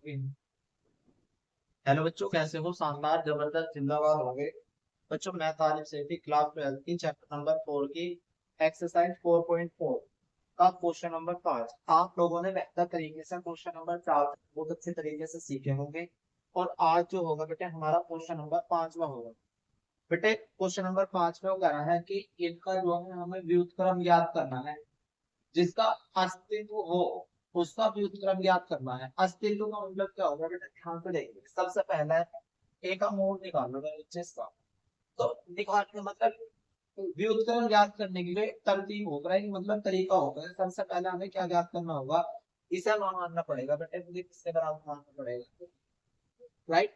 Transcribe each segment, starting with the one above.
Hello बच्चों, कैसे हो? शानदार, जबरदस्त, जिंदाबाद हो गए। बच्चों, मैं तालिब सैफी, क्लास 12 की चैप्टर नंबर 4 की एक्सरसाइज 4.4 का क्वेश्चन नंबर 5। आप लोगों ने बेहतर तरीके से क्वेश्चन नंबर 4 बहुत अच्छे तरीके से सीखे होंगे। और आज जो होगा बेटे हमारा क्वेश्चन नंबर 5वां होगा। बेटे क्वेश्चन नंबर 5 में वो कह रहा है कि इनका जो है हमें व्युत्क्रम याद करना है। जिसका अस्तित्व हो उसका व्युत्क्रम ज्ञात करना है। अस्तित्व का मतलब क्या होगा बेटा, ध्यान से देखिए। सबसे पहला है ए का मोड निकालना है जिसका। तो निकालने मतलब व्युत्क्रम ज्ञात करने के लिए एक तरतीब होगा, एक मतलब तरीका होगा। सबसे पहले हमें क्या ज्ञात करना होगा, इसे मानना पड़ेगा बेटे, मुझे किससे बराबर मानना पड़ेगा, राइट।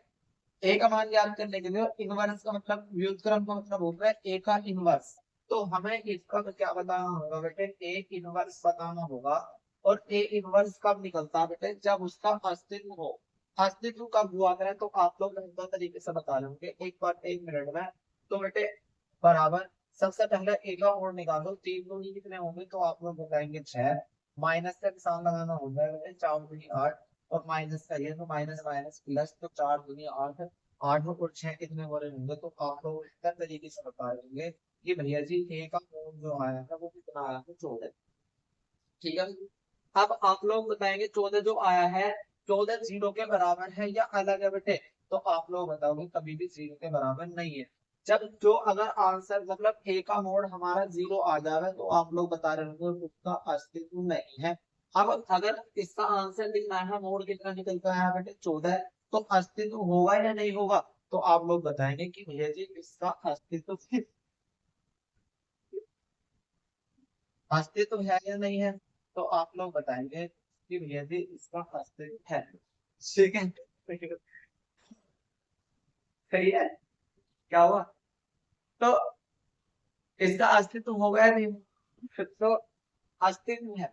ए का मान ज्ञात करने के लिए इनवर्स का मतलब, व्युत्क्रम का मतलब होता है ए का इनवर्स। तो हमें इसका तो क्या बताना होगा बेटे, ए इनवर्स बताना होगा। और ए इनवर्स कब निकलता है बेटे, जब उसका अस्तित्व हो। अस्तित्व कब हुआ करे तो आप लोग बेहतर तरीके से बता लेंगे एक बार, 1 मिनट में। तो बेटे बराबर, सबसे पहले ए का मोड़ निकालो। 3 दूनी कितने होंगे तो आप लोग बताएंगे 6। माइनस का निशान लगाना होगा बेटे, 4 दूनी 8। और माइनस करिए तो माइनस माइनस प्लस, तो 4 दूनी 8। 8 और 6 कितने हो रहे होंगे तो आप लोग इस तरीके से बता देंगे कि भैया जी ए का मोल जो आया था वो कितना आया था, 14। ठीक है। अब आप लोग बताएंगे 14 जो आया है, 14 जीरो के बराबर है या अलग है बेटे। तो आप लोग बताओगे कभी भी जीरो के बराबर नहीं है। जब जो अगर आंसर मतलब ए का मोड हमारा जीरो आ जाए तो आप लोग बता रहे होंगे उसका अस्तित्व नहीं है। अब अगर इसका आंसर दिखना है मोड कितना निकलता है बेटे, 14। तो अस्तित्व होगा या नहीं होगा। तो आप लोग बताएंगे कि भैया जी इसका अस्तित्व है या नहीं है। तो आप लोग बताएंगे कि भैया जी इसका अस्तित्व है। ठीक है, सही है। क्या हुआ, तो इसका अस्तित्व होगा या नहीं। तो अस्तित्व है।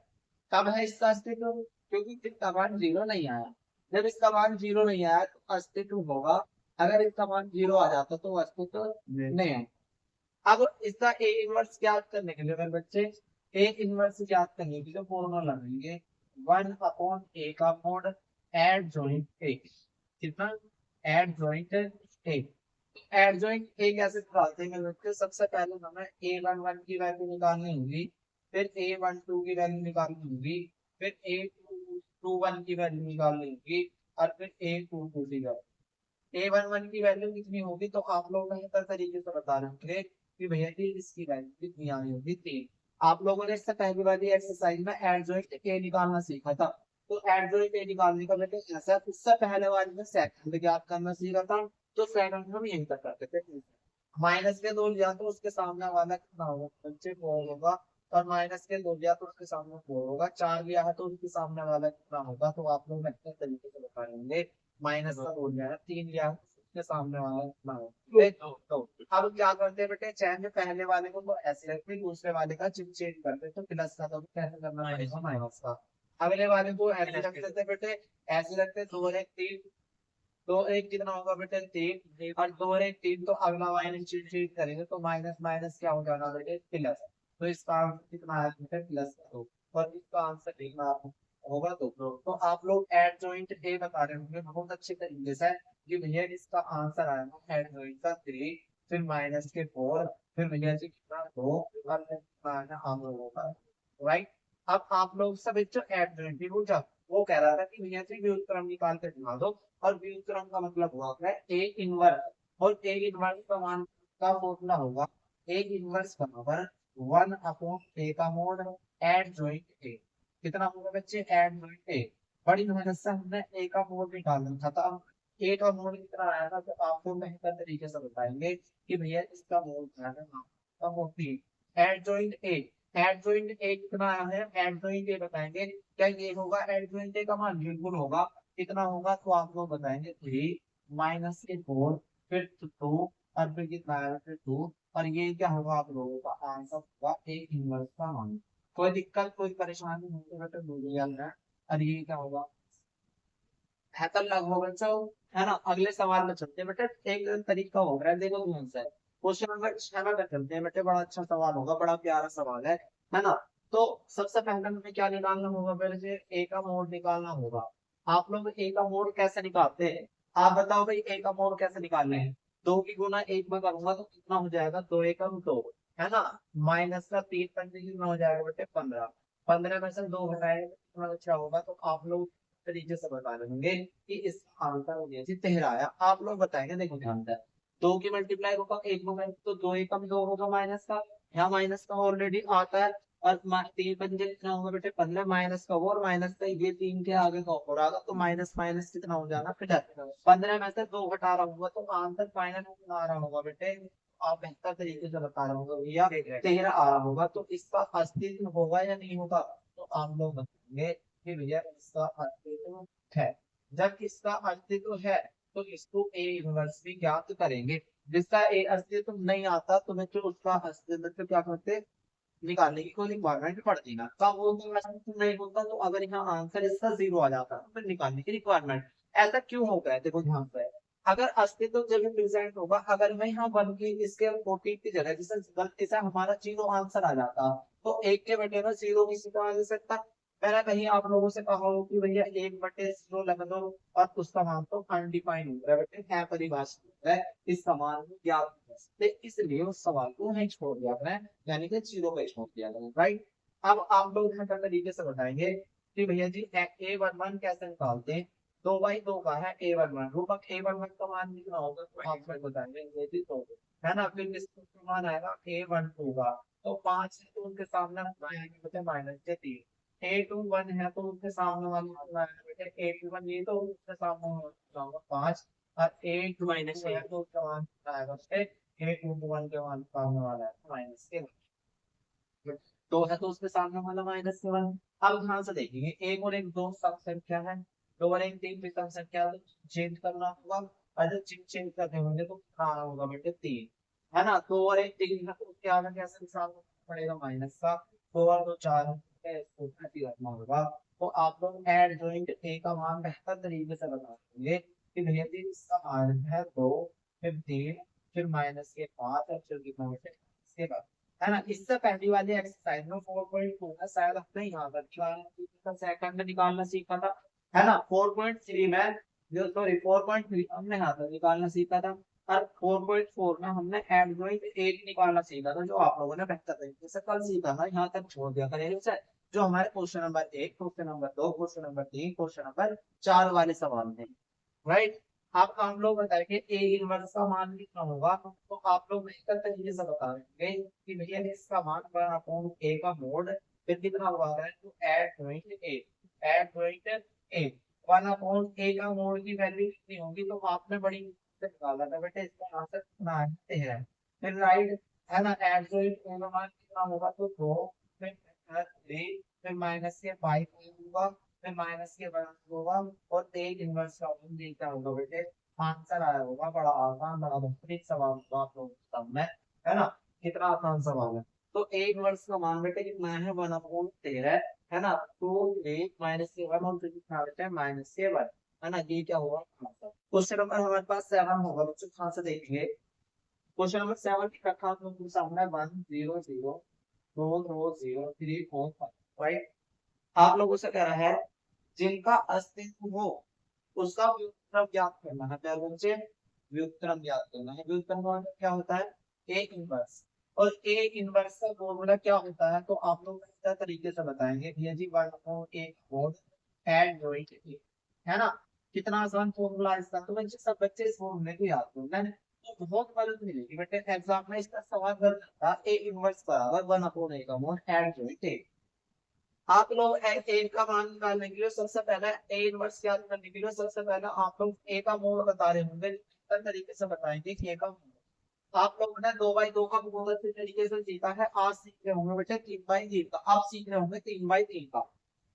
कब है इसका अस्तित्व, क्योंकि इसका मान जीरो नहीं आया। जब इसका मान जीरो नहीं आया तो अस्तित्व होगा। अगर इसका मान जीरो आ जाता तो अस्तित्व नहीं आया। अब इसका ए इनवर्स ज्ञात करने के लिए, अगर बच्चे ए इनवर्स ज्ञात करने के लिए फॉर्मूला लगाएंगे, 1/a का मोड एड जॉइंट ए। कितना, एड जॉइंट ए। एड जॉइंट ए कैसे निकालते हैं बच्चे, सबसे पहले हमें a11 की वैल्यू निकालनी होगी, फिर a12 की वैल्यू निकालनी होगी, फिर a21 की वैल्यू निकालनी होगी, और फिर a22 की वैल्यू। A11 की वैल्यू कितनी होगी तो आप लोग बेहतर तरीके से बता रहे होंगे कि भैया जी इसकी वैल्यू कितनी आनी होगी, 3। आप लोगों ने इससे पहली वाली एक्सरसाइज में एडजॉइंट ए निकालना सीखा था। तो एडजॉइंट ए निकालने का बेटे ऐसा, उससे पहले वाली में सेकंड ज्ञात करना सीखा था। तो सेकंड हम यही तक करते थे। माइनस के दो लिया तो उसके सामने वाला कितना होगा बच्चे, 4 होगा। और माइनस के दो लिया तो उसके सामने 4 होगा। 4 लिया है तो उसके सामने वाला कितना होगा, तो आप लोग बेहतर तरीके से बता लेंगे। माइनस का 2 लिया है, 3 लिया है, उसके सामने वाला कितना होगा, तो अब क्या करते हैं बेटे, चाहे में पहले वाले को तो ऐसे रखते हैं, दूसरे वाले का चिप चेंज करते हैं। तो प्लस का तो कैसे करना पड़ेगा, माइनस का। अगले वाले को ऐसे रख देते हैं बेटे, ऐसे रखते हैं, 2 और 1 3। 2 1 कितना होगा बेटे, 3। और 2 और 1 3, तो अगला माइनस चेंज करेंगे तो माइनस माइनस क्या हो जाना बेटे, प्लस। तो इसका आंसर कितना है बेटे, +2। और इसका आंसर देखना होगा तो आप लोग एड जॉइंट ए बता रहे होंगे बहुत अच्छे तरीके से कि भैया इसका आंसर आएगा एड जॉइंट का 3, फिर माइनस के 4, फिर भैया जी कितना 2, और फिर कितना आएगा हम लोगों का, राइट। अब आप लोग सब जो एड जॉइंट भी हो जाओ, वो कह रहा था कि भैया जी व्युत्क्रम निकाल कर दिखा दो। और व्युत्क्रम का मतलब हुआ है ए इनवर्स। और ए इनवर्स का मान का फॉर्मूला होगा ए इनवर्स बराबर 1/a का मोड एड जॉइंट ए। कितना होगा बच्चे, एड जॉइंट ए। बड़ी मेहनत से हमने ए का मोड निकालना था। तो अब ए का मोड कितना आया था तो आपको बेहतर तरीके से बताएंगे कि भैया इसका मोड क्या है, का मोड एड जॉइंट ए। एड जॉइंट ए कितना आया है, एड जॉइंट ए बताएंगे। क्या ये होगा एड जॉइंट ए का मान, बिल्कुल होगा। कितना होगा तो आप लोग बताएंगे 3 माइनस के 4, फिर 2, और फिर कितना आएगा, फिर 2। और ये क्या होगा, आप लोगों का आंसर होगा ए इनवर्स का मान। कोई दिक्कत कोई परेशानी नहीं होगी बेटा, बोलिए यार। और ये क्या होगा, बेहतर लग होगा बच्चों, है ना। अगले सवाल में चलते हैं बेटे, एक तरीका हो रहा है, देखो ध्यान से। क्वेश्चन नंबर 6 पे चलते हैं बेटे, बड़ा अच्छा सवाल होगा, बड़ा प्यारा सवाल है ना। तो सबसे पहले हमें क्या निकालना होगा, पहले से ए का मोड निकालना होगा। आप लोग ए का मोड कैसे निकालते हैं? आप बताओ भाई, ए का मोड कैसे निकालने हैं? 2 की गुना 1 में करूंगा तो कितना हो जाएगा? 2 एकम 2, है ना। माइनस का 3 पंजे कितना हो जाएगा बेटे? 15। 15 में से 2 घटाएंगे तो कितना बचा होगा? तो आप लोग तरीके से बता देंगे कि इस आंसर हो गया जी 13 आया। आप लोग बताएंगे, देखो ध्यान से, 2 की मल्टीप्लाई होगा 1 में, तो 2 एकम 2 होगा माइनस का, यहाँ माइनस का ऑलरेडी आता है। और 3 पंजे कितना होगा बेटे? 15, माइनस का वो और माइनस का ये 3 के आगे का और आगा, तो माइनस माइनस कितना हो जाना? 15 में से 2 घटा रहा होगा तो आंसर फाइनल कितना आ रहा होगा बेटे? आप बेहतर तरीके से बता रहे होगा भैया 13 आ रहा होगा। तो इसका अस्तित्व होगा या नहीं होगा? तो आप लोग बताएंगे कि भैया इसका अस्तित्व है। जब इसका अस्तित्व है तो इसको ए इनवर्स भी ज्ञात करेंगे। जिसका ए अस्तित्व नहीं आता तो बच्चों उसका अस्तित्व क्या करते? निकालने की कोई रिक्वायरमेंट पड़ती ना। कब होगा? नहीं होता तो अगर यहाँ आंसर इसका 0 आ जाता तो फिर निकालने की रिक्वायरमेंट। ऐसा क्यों होगा है? देखो ध्यान से, अगर अस्तित्व जब प्रेजेंट होगा, अगर मैं यहाँ 1 की इसके 14 की जगह जिसे गलती से हमारा 0 आंसर आ जाता, तो 1 के बटे में 0 किसी को आ नहीं सकता। मैंने कहीं आप लोगों से कहा हो कि भैया 1 बटे 0 लग दो और उसका मान तो अनडिफाइंड हो रहा है बेटे, है परिभाषित है, इस समान को ज्ञात कर सकते, इसलिए उस सवाल को नहीं छोड़ दिया मैंने, यानी कि 0 पे छोड़ दिया गया, राइट। अब आप लोग बेहतर तरीके से बताएंगे कि भैया जी A11 कैसे निकालते हैं? 2/2 का है A11, रूपक A11 का मान कितना होगा? तो आप लोग बताएंगे ये भी तो है ना। फिर इसका मान आएगा A12 का, तो 5 है तो उनके सामने बचे माइनस के 3। A21 है तो उसके सामने वाला बेटे A21, ये तो उसके सामने होगा 5, और A2 है तो उसका मान आएगा A21 के मान सामने वाला है माइनस के 2 है तो उसके सामने वाला माइनस के 1। अब ध्यान से देखेंगे, 1 और 1 दो सम संख्या है, 2 और 1 3 विषम संख्या, तो चेंज करना होगा। और जब चेंज करते होंगे तो क्या होगा बेटे? 3, है ना। 2 और 1 3 है तो उसके आगे कैसे निशान पड़ेगा? माइनस का। 2 और 2 4 है, इसको ऐसे रखना होगा। तो आप लोग एड जॉइंट ए का मान बेहतर तरीके से बता देंगे कि भैया जी इसका मान है 2, फिर 3, फिर माइनस के 5 और फिर कितना बेटे? इसके बाद, है ना। इससे पहली वाली एक्सरसाइज में 4.2 का शायद अपने यहाँ पर सेकंड निकालना सीखा था, है ना। 4.3 में जो, सॉरी 4.3 हमने यहाँ पर निकालना सीखा था, और 4.4 में हमने एड जॉइंट एक निकालना सीखा था, जो आप लोगों ने बेहतर तरीके से कल सीखा था। यहाँ तक छोड़ दिया करेंगे उसे, जो हमारे question number 1, question number 2, question number 3, question number 4 वाले सवाल थे, राइट। अब हम लोग बताएंगे ए इनवर्स का मान कितना होगा, तो आप लोग बेहतर तरीके से बता देंगे कि भैया इसका मान बड़ा अपॉन ए का मोड फिर कितना हुआ है? तो add point A, add point A, 1 upon A का मोड की वैल्यू कितनी होगी? तो आपने बड़ी से निकाला था बेटे, इसका आंसर कितना है? फिर राइट, है ना। ऐड पॉइंट ए का मान कितना होगा? तो 2, फिर 3, फिर माइनस के 5 होगा, फिर माइनस के बराबर होगा, और एक इनवर्स का ऑप्शन देखता होगा बेटे, आंसर आया होगा। बड़ा आसान, बड़ा बेहतरीन सवाल होगा आप लोगों के सामने, है ना। कितना आसान सवाल है। तो ए इनवर्स का मान बेटे कितना है? 1/13, है ना। तो एक माइनस के 1 और फिर कितना बेटे? माइनस के 1, है ना। ये क्या होगा? क्वेश्चन नंबर हमारे पास 7 होगा बच्चों, कहाँ से देखेंगे? क्वेश्चन नंबर 7 की रखा हम लोग सामने 1 0 0 2 2 0 3 4 5, राइट। आप लोगों से कह रहा है जिनका अस्तित्व हो उसका व्युत्क्रम ज्ञात करना है। पहले बच्चे व्युत्क्रम ज्ञात करना है। व्युत्क्रम का मतलब क्या होता है? A inverse. और ए इनवर्स का फॉर्मूला क्या होता है? तो आप लोग बेहतर तरीके से बताएंगे भैया जी 1/8 एड जॉइंट ए, है ना। कितना आसान फॉर्मूला इसका, तो बच्चे सब बच्चे इस फॉर्मूले को याद करना है। तो बहुत मदद मिलेगी बेटे एग्जाम में। इसका सवाल गलत था, ए इनवर्स बराबर 1/8 का मोड एड जॉइंट ए। आप लोग ए का मान निकालने के लिए सबसे पहले ए इनवर्स याद करने के लिए सबसे पहले आप लोग ए का मोड बता रहे होंगे, इस तरीके से बताएंगे कि ए का मोड। आप लोगों ने 2/2 का बहुत अच्छे तरीके से सीखा है, आज सीख रहे होंगे बेटे 3/3 का, अब सीख रहे होंगे 3/3 का।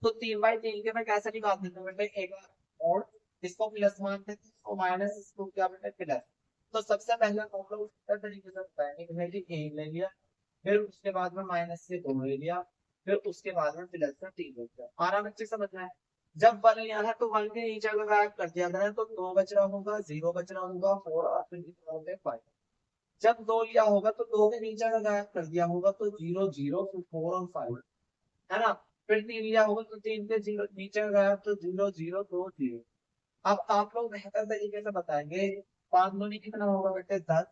तो 3/3 के मैं कैसे निकाल देता हूँ बेटे? ए का मोड, इसको प्लस मानते थे, इसको माइनस, इसको क्या बेटे? प्लस। तो सबसे पहले हम लोग इस तरीके से बताएंगे कि भाई ए ले लिया, फिर उसके बाद में माइनस से 2 ले लिया, फिर उसके बाद में प्लस का 3 हो गया। आराम अच्छे समझ में है। जब 1 लिया है तो 1 के नीचे अगर गायब कर दिया है तो 2 बच रहा होगा, 0 बच रहा होगा, 4 और फिर कितना हो गया 5। जब 2 लिया होगा तो 2 के नीचे अगर गायब कर दिया होगा तो 0 0 फिर 4 और 5, है ना। फिर 3 लिया होगा तो 3 के 0 नीचे गया तो 0 0 2 0। अब आप लोग बेहतर तरीके से बताएंगे 5 दूनी कितना होगा बेटे 10,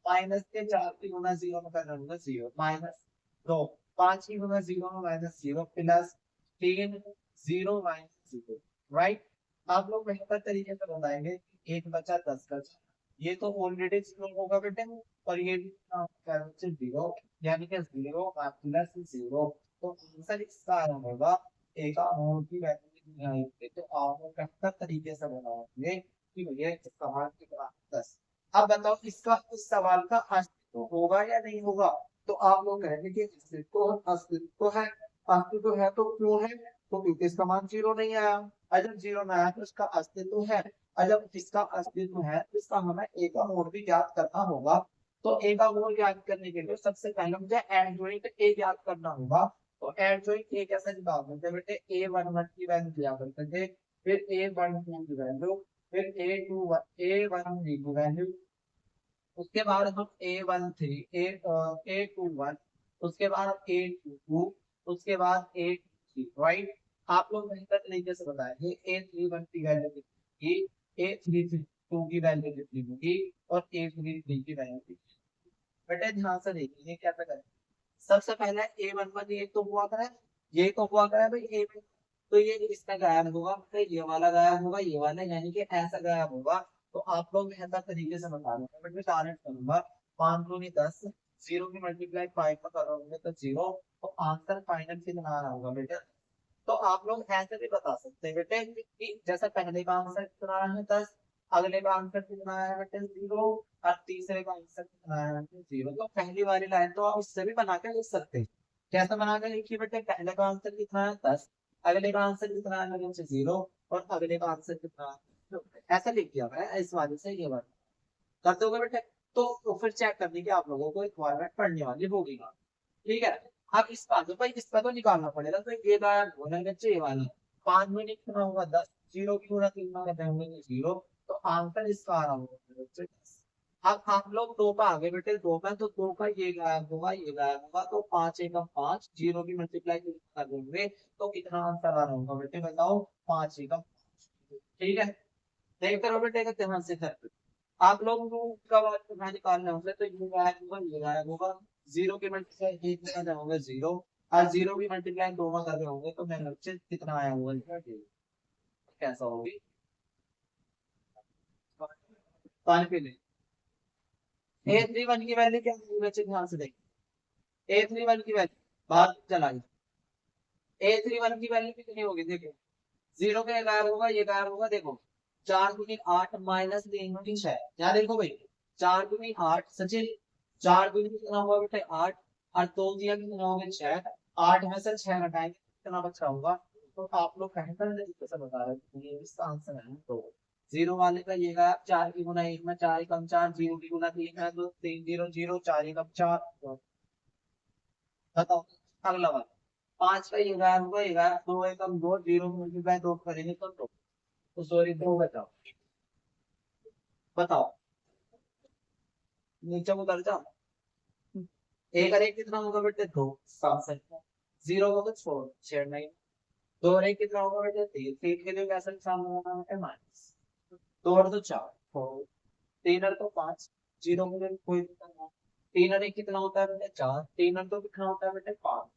माइनस के 4 की गुना 0 में कर दूंगा 0 माइनस 2, 5 की गुना 0 में माइनस 0 प्लस 3 0 माइनस 0। राइट, आप लोग बेहतर तरीके से बताएंगे एक बचा 10 का, ये तो ऑलरेडी 0 होगा बेटे, और ये भी 0 यानी कि 0 प्लस 0। तो आंसर इसका आया होगा एक अमाउंट की वैल्यू नहीं, तो आप लोग बेहतर तरीके से बनाओगे कि भैया इस सवाल की 10। अब बताओ इसका इस सवाल का अस्तित्व होगा या नहीं होगा? तो आप लोग कहेंगे कि अस्तित्व है। अस्तित्व है तो क्यों है? तो क्योंकि इसका मान 0 नहीं आया, और जब 0 ना आया तो इसका अस्तित्व है, और जब इसका अस्तित्व है तो इसका हमें ए का मोड भी ज्ञात करना होगा। तो ए का मोड ज्ञात करने के लिए सबसे पहले मुझे एडजॉइंट ए ज्ञात करना होगा। तो एडजॉइंट ए कैसे निकालते हैं बेटे, A11 की वैल्यू दिया करते थे, फिर A12 की वैल्यू, फिर A21 की वैल्यू, उसके बाद हम A21, उसके बाद A22, उसके बाद A23। राइट, आप लोग बेहतर तरीके से बताएंगे A31 की वैल्यू कितनी, A32 की वैल्यू कितनी होगी, और A33 की वैल्यू कितनी। बेटे ध्यान से देखिए कैसे करें। सबसे पहले A11 ये तो हुआ करे, ये तो हुआ करे भाई ए, तो ये इसका गायब होगा, फिर ये वाला गायब होगा, ये वाला, यानी कि ऐसा गायब होगा। तो आप लोग बेहतर तरीके से बता रहे हैं, मैं टारगेट करूंगा 5 दूनी 10, 0 की मल्टीप्लाई 5 में करोगे तो 0, तो आंसर फाइनल कितना आ रहा होगा बेटे। तो आप लोग ऐसे भी बता सकते हैं बेटे कि जैसा पहले का आंसर कितना है 10, अगले का आंसर कितना है बेटे 0, और तीसरे का आंसर कितना है बेटे 0। तो पहली वाली लाइन तो आप उससे भी बना के लिख सकते हैं। कैसे बना के लिखिए बेटे, पहले का आंसर कितना है 10, अगले का आंसर कितना है बेटे 0, और अगले का आंसर कितना है, तो ऐसा लिख दिया है इस वाले से ये वाला कर दोगे बेटे। तो फिर चेक करने की आप लोगों को एक फॉर्मेट पढ़ने वाली होगी। ठीक है, अब इस बात भाई इसका तो निकालना पड़ेगा, तो ये गायब होना चाहिए वाला 5 में कितना होगा 10, 0 की गुणा 3 में देंगे 0, तो आंसर इसका आ रहा होगा बच्चे 10। अब आप लोग 2 का आगे बेटे 2 में, तो 2 का ये गायब होगा, ये गायब होगा, तो 5 एकम 5, 0 की मल्टीप्लाई कर देंगे तो कितना आंसर आ रहा होगा बेटे बताओ, 5 एकम। ठीक है, देखते रहो बेटे ध्यान से कर। आप लोग का बात निकालना होगा तो ये गायब होगा, ये गायब होगा, 0 की मल्टीप्लाई 1 में कर होंगे 0, और 0 की मल्टीप्लाई 2 में कर रहे होंगे, तो मेरे बच्चे कितना आया होगा, कैसा होगी पानी पी ले। A31 की वैल्यू क्या होगी बच्चे ध्यान से देखिए, A31 की वैल्यू बाहर चला गया, A31 की वैल्यू कितनी होगी देखो, 0 के गायब होगा, ये गायब होगा, देखो 4 दूनी 8 माइनस 3 दूनी 6, यहाँ देखो भाई 4 दूनी 8 सचिन, 4 दूनी कितना होगा बेटे 8, और 2 दिया कितना होगा 6, 8 में से 6 घटाएंगे कितना बचा होगा। तो आप लोग बेहतर तरीके से बता रहे हैं ये इसका आंसर है। तो 0 वाले का ये गायब, 4 की गुना 1 में 4 एकम 4, 0 की गुना 3 है तो 3 0 0, 4 एकम 4। बताओ अगला वाला 5 का ये गायब होगा, ये गायब, 2 एकम 2, 0 मल्टीप्लाई 2 करेंगे तो 2, तो सॉरी 2 बचाओ। बताओ नीचे उतर जाओ, एक और एक कितना होगा बेटे 2, 7 0 को तो छोड़ छेड़ना ही। 2 और 1 कितना होगा बेटे 3, 3 के लिए कैसे सामने होगा बेटे माइनस, 2 और 2 4, 4, 3 और 2 5, 0 के लिए कोई दिक्कत नहीं। 3 और 1 कितना होता है बेटे 4, 3 और 2 कितना होता है बेटे 5,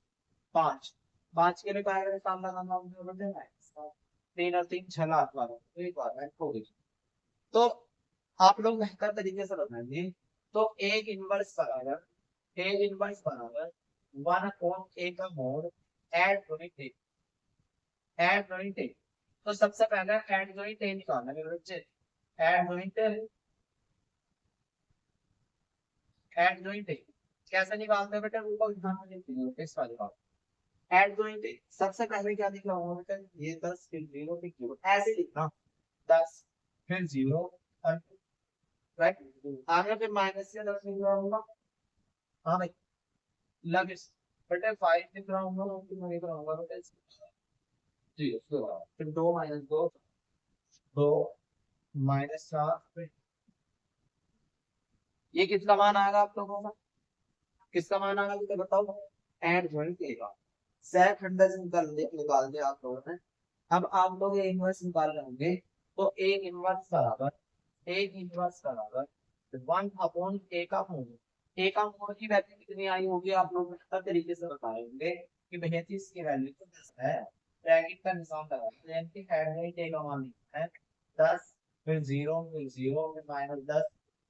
5, 5 के लिए क्या सामना करना होगा बेटे माइनस, 3 और 3 6 लाख बार तो एक बार में हो गई। तो आप लोग बेहतर तरीके से बताएंगे, तो एक इनवर्स बराबर ए इनवर्स बराबर 1 अपॉन ए का mode ad unit A, ad unit A. तो सबसे पहले ऐड यूनिट ए निकालना है बच्चे, ad unit A, ad unit A कैसे निकालते हैं बेटा, उनको ध्यान में देखते हैं इस वाली बात। ऐड यूनिट ए सबसे पहले क्या लिखना होगा बेटा, ये 10 फिर 0 फिर 0 ऐसे लिखना, 10 फिर 0 और राइट आगे फिर माइनस से 10 लिख रहा होगा। हाँ भाई लग इस बेटे 5 लिख रहा हूँ मैं लिख रहा हूँ बेटे जी, उसके बाद फिर 2 माइनस 2, 2 माइनस 4, ये किसका मान आएगा आप लोगों का, किसका मान आएगा ये बताओ, एड ज्वाइन देगा। सेक हंड्रेड निकाल दिया आप लोगों ने। अब आप लोग ए इनवर्स निकाल रहे होंगे, तो ए इनवर्स बराबर, ए इनवर्स बराबर 1 अपॉन ए का मोड। ए का मोड की वैल्यू कितनी आई होगी आप लोग बेहतर तरीके से बताएंगे कि भैया जी इसकी वैल्यू तो 10 है। ब्रैकेट का निशान लगा, यानी कि हेड रेट ए का मान लिखा है 10, फिर 0, फिर 0, फिर -10,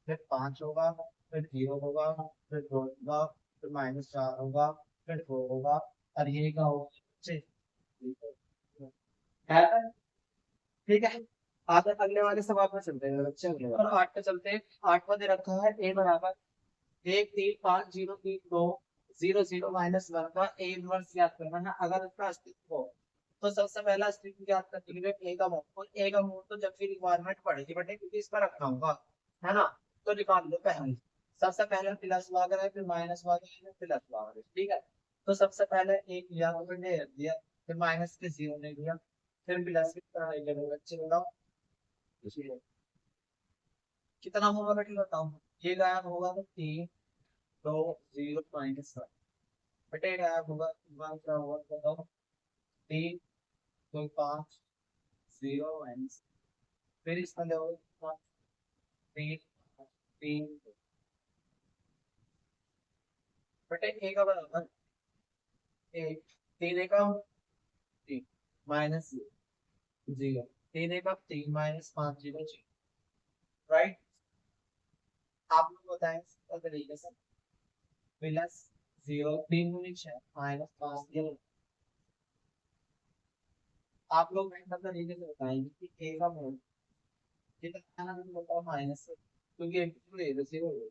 फिर 5 होगा, फिर 0 होगा, फिर 2 होगा, फिर -4 होगा, फिर 4 होगा, और ये का होगा 6। ठीक है, आप अगले वाले सवाल में चलते हैं बच्चे, अगले और 8 पे चलते हैं। 8वां दे रखा है ए बराबर 1 3 5 0 3 2 0 0 -1 का ए इनवर्स ज्ञात करना है। अगर इसका अस्तित्व हो तो सबसे पहला अस्तित्व ज्ञात करने के लिए ए का मोड, और ए का मोड तो जब भी रिक्वायरमेंट पड़ेगी बटे क्योंकि इस पर रखा होगा, है ना। तो निकाल लो पहले, सबसे पहले प्लस वगैरह है, फिर माइनस वगैरह है, प्लस वगैरह, ठीक है। तो सबसे पहले एक लिया, फिर ने रख दिया, फिर माइनस के 0 ने लिया, फिर प्लस की तरह ले लो बच्चे, बताओ कितना होगा बेटे बताओ। ये गायब होगा तो 3 2 0 -1 बेटे, गायब होगा 1 क्या होगा बताओ, 3 2 5 0 -, फिर इसका ले 3 3 बेटे ए का बराबर 1, 3 का 3 -0, 3 का 3 -5 0 0, राइट। आप लोग बताएं इसका तरीके से, प्लस 0 3 गुनी 6 -5 0। आप लोग बेहतर तरीके से बताएंगे कि ए का मोल कितना है, तो बताओ माइनस से, क्योंकि एक तो ए से हो गया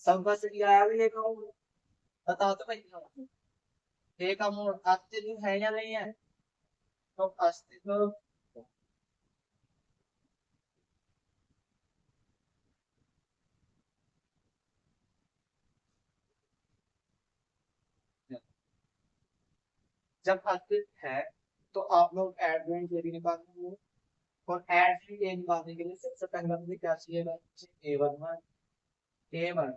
सबका से किया है ए का मोल, बताओ तो भाई ए का मोल अस्तित्व है या नहीं है। तो अस्तित्व, जब अस्तित्व है तो आप लोग ऐड जॉइंट ये भी निकालेंगे, और ऐड जॉइंट ये निकालने के लिए सबसे पहले मुझे क्या चाहिए, A one A one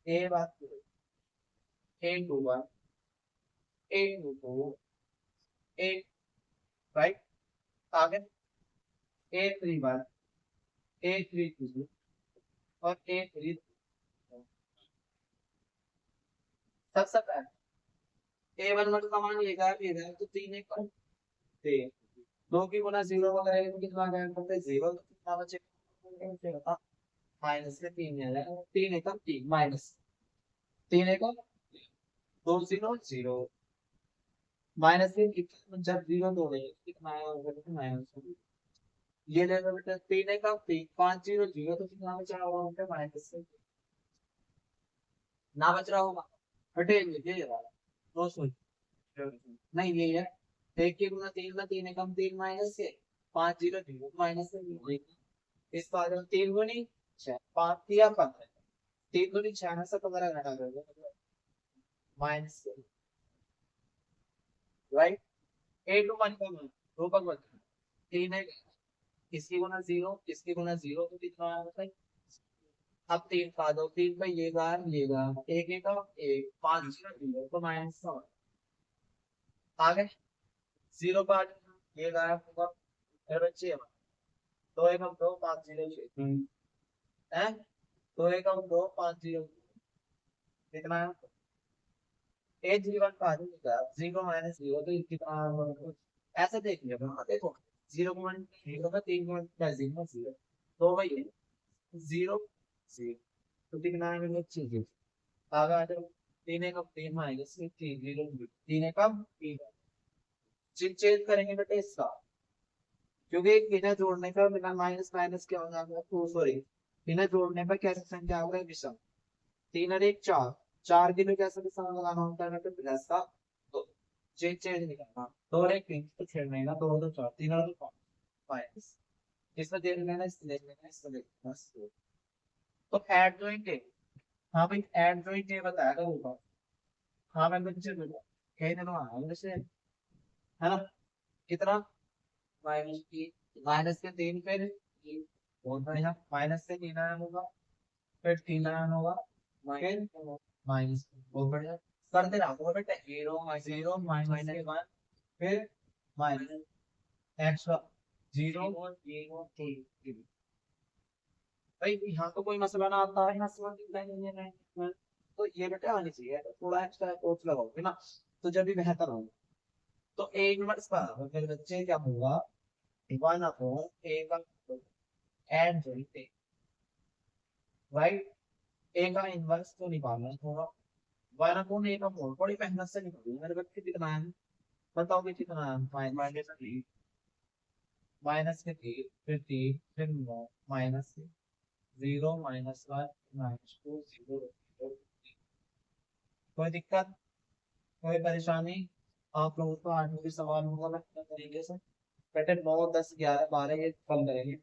A one A two one A two two A, right. आगे A three one A three two और ए थ्री, सबसे पहले ए वन वन का मान ये तो 3 एक 3 2 की गुना 0 वगैरह तो कितना गया करते 0, तो कितना बचेगा माइनस के 3 है, 3 एक 3 माइनस 3 एक 2 0 0 माइनस के जब 0 दो कितना आया माइनस, ये ले लो बेटा 3 एक 3 5 0 0, तो कितना बचा होगा माइनस से, ना बच रहा होगा बेटे, ये वाला 200 नहीं, ये है 1 की गुना 3 में 3 एकम 3 माइनस से 5 0 0 माइनस से, इस बार 3 गुनी 6 5 दिया 15, 3 गुनी 6 से 15 घटा दोगे माइनस से, राइट। 8 1 का मान रूपक बन 3 है, इसकी गुना 0 इसकी गुना 0, तो कितना आया बताइए। अब 3 पा दो, 3 पे ये गा एक एक 5 0 तो माइनस का आगे 0 पा ये गायब होगा, फिर बच्चे 2 एक 2 5 0 है, 2 एक 2 5 0 कितना है, ए जीवन का आदमी 0 -0 तो कितना, ऐसा देख लिया देखो 0 0 का 3 प्लस 0 0 तो भाई 0 0, तो कितना है मतलब चीज आगे आ जाओ, 3 एक 3 माइनस 3 0 3 एक 3 चेंज करेंगे बेटे इसका, क्योंकि बिना जोड़ने का बिना माइनस माइनस क्या हो जाएगा, टू सॉरी बिना जोड़ने पर कैसे संख्या होगा विषम, 3 और 1 4, 4 के लिए कैसे विषम लगाना होता है बेटे प्लस का, तो चेंज चेंज निकालना, 2 और 1 3 तो छेड़ना है ना, 2 और 4 3 और 5 माइनस, इसमें देख लेना इसमें देख लेना इसमें देख लेना, बस तो ऐड जॉइंट है। हाँ भाई ऐड जॉइंट ये बताया था ऊपर, हाँ मैं बच्चे बोला कह देना हाँ वैसे, है ना। कितना माइनस के 3 फिर बहुत बढ़िया, माइनस से 3 आया होगा, फिर 3 आया होगा, फिर माइनस बहुत बढ़िया, करते रहो बेटा, जीरो माइनस के बाद फिर minus x zero zero three. भाई यहाँ तो कोई मसला ना आता है, तो ये बेटा आनी चाहिए, थोड़ा एक्स्ट्रा कोर्स लगाओगे ना तो जब भी बेहतर होगा। तो ए इनवर्स का फिर बच्चे क्या होगा, वन अपॉन ए का एड जोड़ते, राइट। ए का इनवर्स तो निकालना है थोड़ा, वन अपॉन ए का मोल बड़ी मेहनत से निकालूंगा मेरे बच्चे, कितना है बताओ कि कितना है, माइनस थ्री, माइनस के तीन, फिर तीन, फिर नौ, माइनस के zero, minus one, minus two, zero. कोई दिक्कत, कोई परेशानी आप लोगों को? आगे भी सवाल होगा लगता तरीके से। बेटे 9 10 11 12 ये कम करेंगे।